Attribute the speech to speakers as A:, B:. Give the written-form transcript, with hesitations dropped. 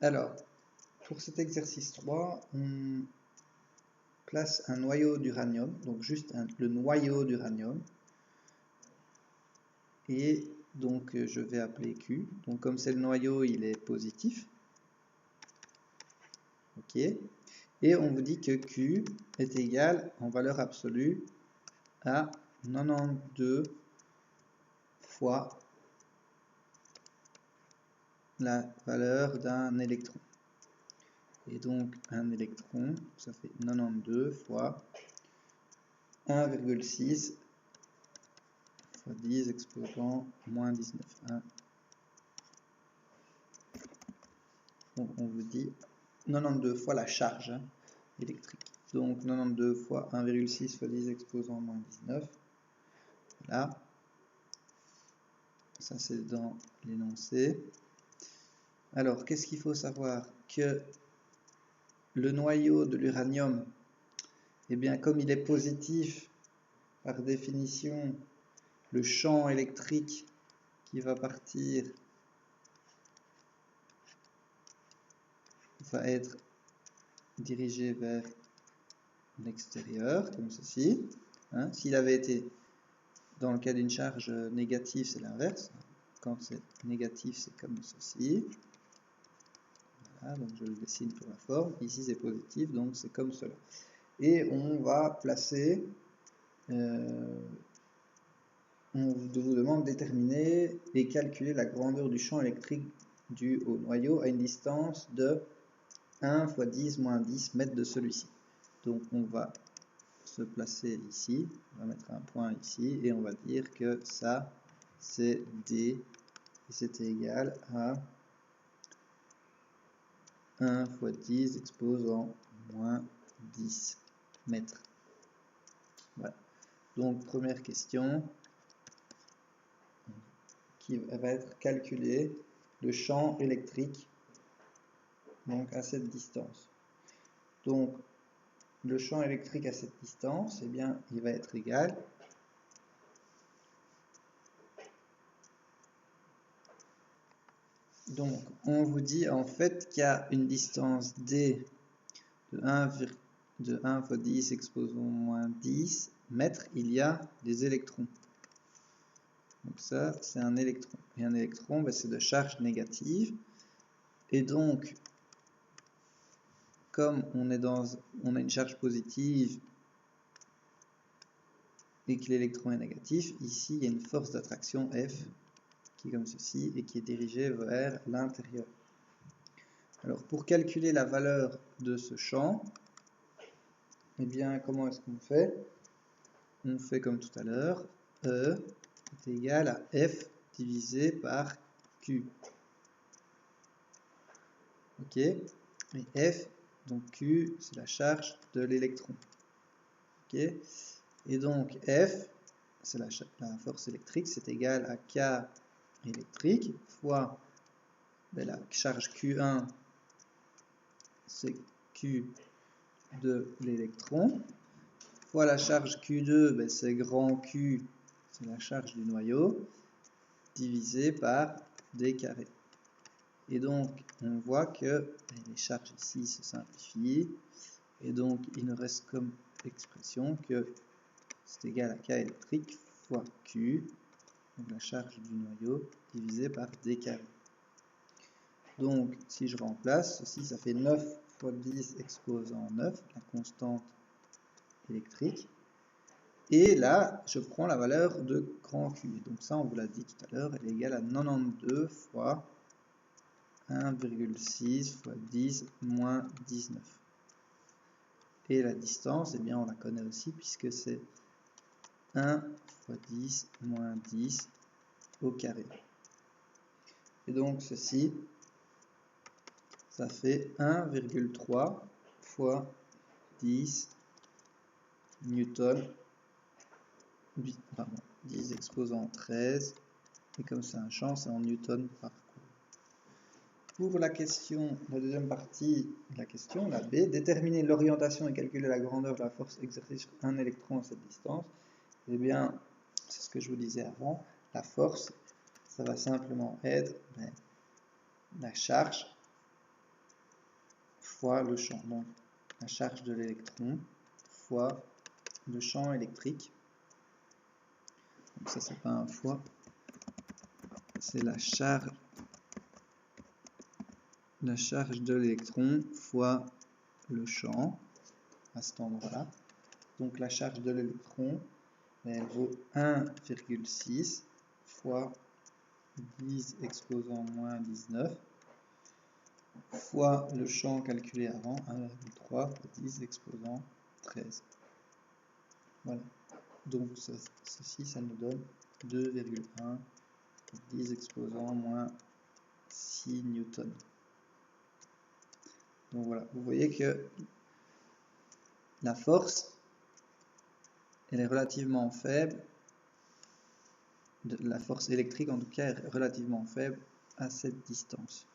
A: Alors, pour cet exercice 3, on place un noyau d'uranium, donc juste le noyau d'uranium, et donc je vais appeler Q. Donc comme c'est le noyau, il est positif. Ok. Et on vous dit que Q est égal en valeur absolue à 92 fois la valeur d'un électron. Et donc un électron, ça fait 92 fois 1,6 fois 10 exposant moins 19. Donc on vous dit 92 fois la charge électrique. Donc 92 fois 1,6 fois 10 exposant moins 19. Voilà. Ça c'est dans l'énoncé. Alors qu'est-ce qu'il faut savoir? Que le noyau de l'uranium, eh bien comme il est positif, par définition, le champ électrique qui va partir va être dirigé vers l'extérieur, comme ceci. S'il avait été dans le cas d'une charge négative, c'est l'inverse. Quand c'est négatif, c'est comme ceci. Voilà, donc je le dessine pour la forme. Ici, c'est positif, donc c'est comme cela. Et on va placer, on vous demande de déterminer et calculer la grandeur du champ électrique dû au noyau à une distance de 1 fois 10 moins 10 mètres de celui-ci. Donc on va se placer ici, on va mettre un point ici, et on va dire que ça, c'est D, et c'est égal à 1 fois 10 exposant moins 10 mètres. Voilà. Donc première question, qui va être calculer le champ électrique donc à cette distance. Donc le champ électrique à cette distance, eh bien, il va être égal donc on vous dit en fait qu'il y a une distance D de 1 fois 10 exposant moins 10 mètres, il y a des électrons. Donc ça, c'est un électron. Et un électron, ben, c'est de charge négative. Et donc, comme on a une charge positive et que l'électron est négatif, ici, il y a une force d'attraction F qui est comme ceci et qui est dirigée vers l'intérieur. Alors, pour calculer la valeur de ce champ, eh bien, comment est-ce qu'on fait? On fait comme tout à l'heure, E est égal à F divisé par Q. Ok? Et F, donc Q, c'est la charge de l'électron. Ok? Et donc F, c'est la force électrique, c'est égal à K électrique fois la charge Q1, c'est Q de l'électron, fois la charge Q2, c'est grand Q, c'est la charge du noyau, divisé par D carré. Et donc, on voit que les charges ici se simplifient, et donc il nous reste comme expression que c'est égal à K électrique fois Q, donc la charge du noyau, divisé par D carré. Donc, si je remplace, ceci, ça fait 9 fois 10 exposant 9, la constante électrique. Et là, je prends la valeur de grand Q. Donc ça, on vous l'a dit tout à l'heure, elle est égale à 92 fois 1,6 fois 10 moins 19. Et la distance, eh bien, on la connaît aussi puisque c'est 1 fois 10 moins 10 au carré. Et donc ceci, ça fait 1,3 fois 10 newton, 10 exposant 13, et comme c'est un champ, c'est en newton par coulomb. Pour la question, la deuxième partie de la question, la B, déterminer l'orientation et calculer la grandeur de la force exercée sur un électron à cette distance. Eh bien, c'est ce que je vous disais avant, la force, ça va simplement être la charge fois le champ. Donc la charge de l'électron fois le champ électrique. Donc ça, c'est pas un fois, c'est la charge de l'électron fois le champ à cet endroit-là. Donc la charge de l'électron, elle vaut 1,6 fois 10 exposant moins 19 fois le champ calculé avant, 1,3 fois 10 exposant 13. Voilà. Donc ceci, ça nous donne 2,1 10 exposant moins 6 newtons. Donc voilà, vous voyez que la force, elle est relativement faible, la force électrique en tout cas est relativement faible à cette distance.